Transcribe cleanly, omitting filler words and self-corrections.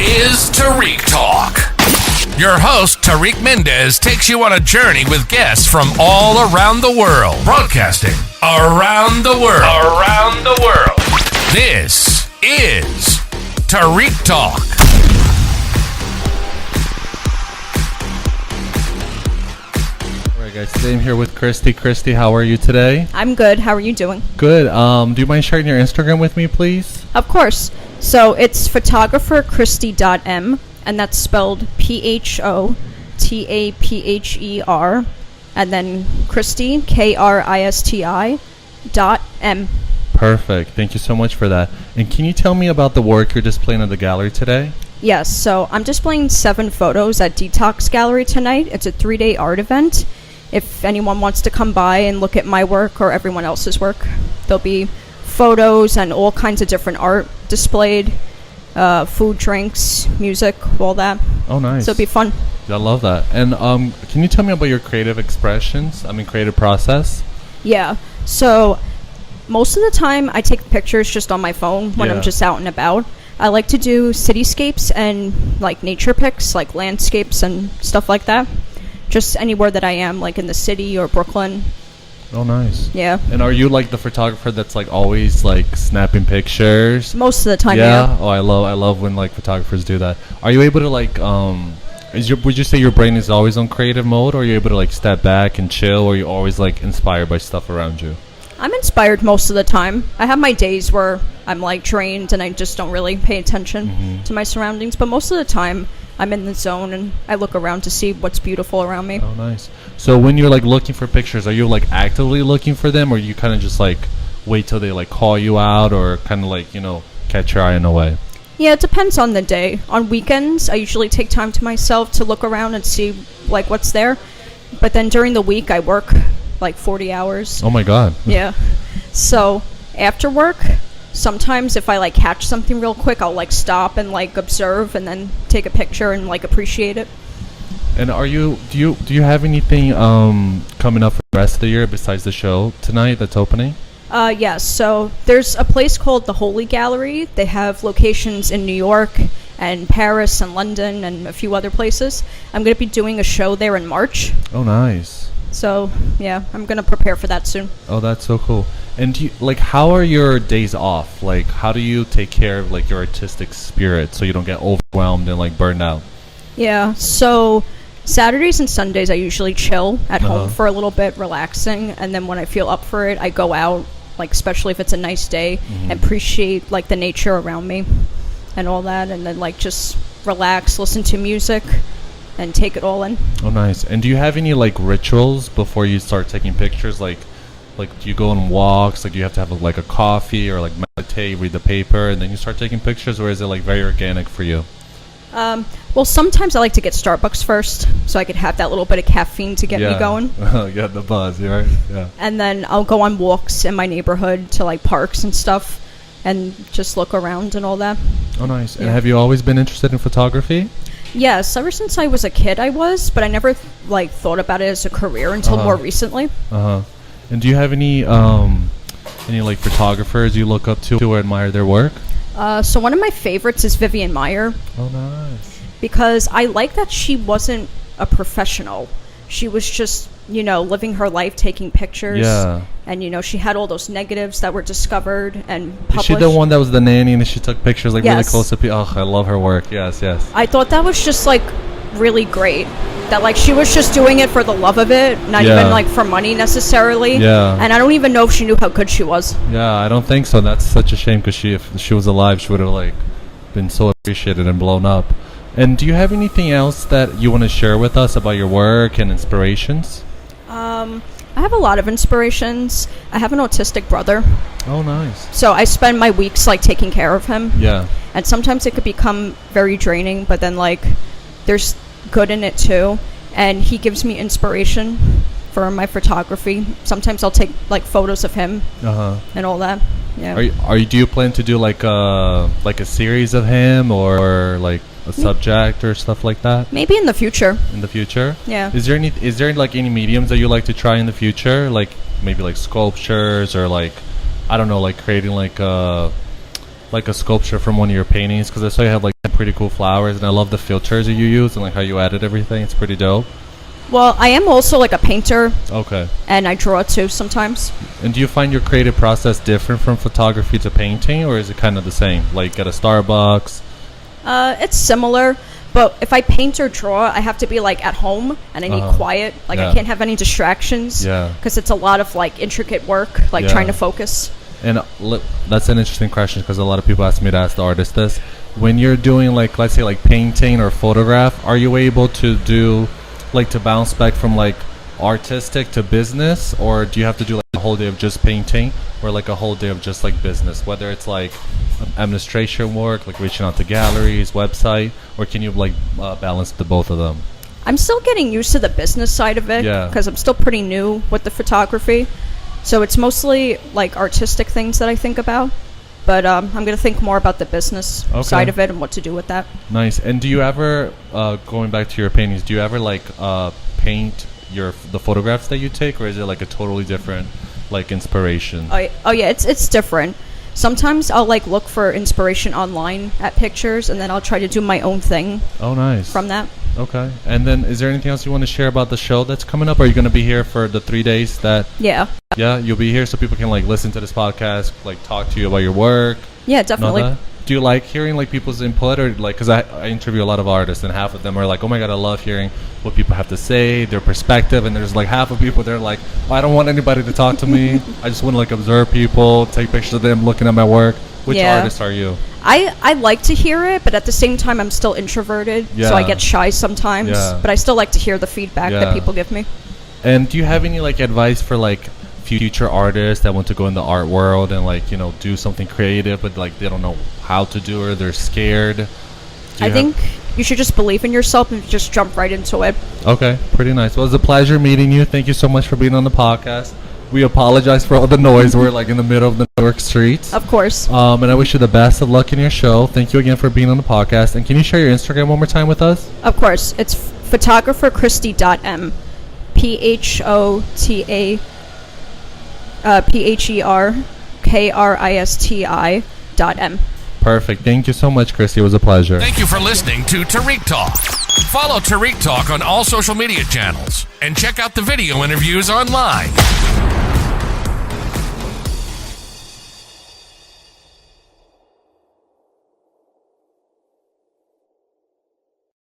is Tarik Talk. Your host, Tarik Mendes, takes you on a journey with guests from all around the world. Broadcasting around the world. Around the world. This is Tarik Talk. All right, guys. Today I'm here with Kristi. Kristi, how are you today? I'm good. How are you doing? Good. Do you mind sharing your Instagram with me, please? Of course. So it's photographer.Kristi.M, and that's spelled PHOTAPHER, and then Kristi, KRISTI.M. Perfect. Thank you so much for that. And can you tell me about the work you're displaying at the gallery today? Yes, so I'm displaying 7 photos at Detox Gallery tonight. It's a 3-day art event. If anyone wants to come by and look at my work or everyone else's work, there'll be photos and all kinds of different art displayed, food, drinks, music, all that. Oh, nice. So it'll be fun. I love that. And can you tell me about your creative expressions? Creative process? Yeah. So most of the time I take pictures just on my phone when I'm just out and about. I like to do cityscapes and like nature pics, like landscapes and stuff like that. Just anywhere that I am, like in the city or Brooklyn. Oh, nice. Yeah. And are you like the photographer that's like always like snapping pictures? Most of the time, yeah. Oh, I love when like photographers do that. Are you able to like would you say your brain is always on creative mode, or are you able to like step back and chill, or are you always like inspired by stuff around you? I'm inspired most of the time. I have my days where I'm like drained and I just don't really pay attention to my surroundings, but most of the time I'm in the zone and I look around to see what's beautiful around me. Oh, nice. So when you're like looking for pictures, are you like actively looking for them, or you kind of just like wait till they like call you out, or kind of like, catch your eye in a way? Yeah, it depends on the day. On weekends, I usually take time to myself to look around and see like what's there. But then during the week, I work like 40 hours. Oh my God. Yeah. So after work, sometimes if I like catch something real quick, I'll like stop and like observe and then take a picture and like appreciate it. And do you have anything coming up for the rest of the year besides the show tonight that's opening? Yes. So there's a place called the Holy Gallery. They have locations in New York and Paris and London and a few other places. I'm going to be doing a show there in March. Oh, nice. So, yeah, I'm going to prepare for that soon. Oh, that's so cool. And how are your days off? Like, how do you take care of like your artistic spirit so you don't get overwhelmed and like burned out? Yeah. So Saturdays and Sundays I usually chill at home for a little bit, relaxing, and then when I feel up for it, I go out, like especially if it's a nice day, and appreciate like the nature around me and all that, and then like just relax, listen to music, and take it all in. Oh, nice. And do you have any like rituals before you start taking pictures? Like do you go on walks? Like, do you have to have like a coffee or like meditate, read the paper, and then you start taking pictures, or is it like very organic for you? Well, sometimes I like to get Starbucks first, so I could have that little bit of caffeine to get me going. Yeah, the buzz, right? Yeah. And then I'll go on walks in my neighborhood to like parks and stuff, and just look around and all that. Oh, nice. Yeah. And have you always been interested in photography? Yes, ever since I was a kid I was, but I never like thought about it as a career until more recently. And do you have any like photographers you look up to or admire their work? So one of my favorites is Vivian Maier. Oh, nice. Because I like that she wasn't a professional. She was just, living her life, taking pictures. Yeah. And, she had all those negatives that were discovered and published. Is she the one that was the nanny and she took pictures like really Yes. close to people? Oh, I love her work. Yes. I thought that was just like really great. That like she was just doing it for the love of it, not even like for money necessarily. Yeah. And I don't even know if she knew how good she was. Yeah, I don't think so. That's such a shame, because if she was alive, she would have like been so appreciated and blown up. And do you have anything else that you want to share with us about your work and inspirations? I have a lot of inspirations. I have an autistic brother. Oh, nice. So I spend my weeks like taking care of him. Yeah. And sometimes it could become very draining, but then like there's good in it too. And he gives me inspiration for my photography. Sometimes I'll take like photos of him and all that. Yeah. Do you plan to do like a series of him, or like a subject or stuff like that? Maybe in the future. In the future? Yeah. Is there like any mediums that you like to try in the future? Like maybe like sculptures, or like, I don't know, like creating like like a sculpture from one of your paintings? Because I saw you have like pretty cool flowers, and I love the filters that you use and like how you edit everything. It's pretty dope. Well, I am also like a painter. Okay. And I draw too sometimes. And do you find your creative process different from photography to painting, or is it kind of the same? Like at a Starbucks? It's similar, but if I paint or draw, I have to be like at home and I need quiet. Like I can't have any distractions. Yeah. Because it's a lot of like intricate work, like trying to focus. And that's an interesting question, because a lot of people ask me to ask the artist this. When you're doing like, let's say like painting or photograph, are you able to do like to bounce back from like artistic to business, or do you have to do like a whole day of just painting, or like a whole day of just like business, whether it's like administration work, like reaching out to galleries, website, or can you like balance the both of them? I'm still getting used to the business side of it because I'm still pretty new with the photography, so it's mostly like artistic things that I think about. But I'm going to think more about the business side of it and what to do with that. Nice. And do you ever, going back to your paintings, do you ever like paint the photographs that you take, or is it like a totally different like inspiration? Oh yeah, it's different. Sometimes I'll like look for inspiration online at pictures, and then I'll try to do my own thing. Oh, nice. From that. Okay. And then is there anything else you want to share about the show that's coming up? Are you going to be here for the 3 days that... Yeah, you'll be here so people can like listen to this podcast, like talk to you about your work? Yeah, definitely. Do you like hearing like people's input, or like, because I interview a lot of artists, and half of them are like, oh my god, I love hearing what people have to say, their perspective, and there's like half of people, they're like, oh, I don't want anybody to talk to me. I just want to like observe people, take pictures of them looking at my work. Which artist are you? I like to hear it, but at the same time I'm still introverted, so I get shy sometimes, but I still like to hear the feedback that people give me. And do you have any like advice for like future artists that want to go in the art world and like, you know, do something creative, but like they don't know how to do it, or they're scared? I think you should just believe in yourself and just jump right into it. Okay, pretty nice. Well, it was a pleasure meeting you. Thank you so much for being on the podcast. We apologize for all the noise. We're like in the middle of the New York streets. Of course. And I wish you the best of luck in your show. Thank you again for being on the podcast. And can you share your Instagram one more time with us? Of course. It's photographerkristi.m. PHOTAPHERKRISTI.m. Perfect. Thank you so much, Kristi. It was a pleasure. Thank you for listening to Tarik Talk. Follow Tarik Talk on all social media channels and check out the video interviews online.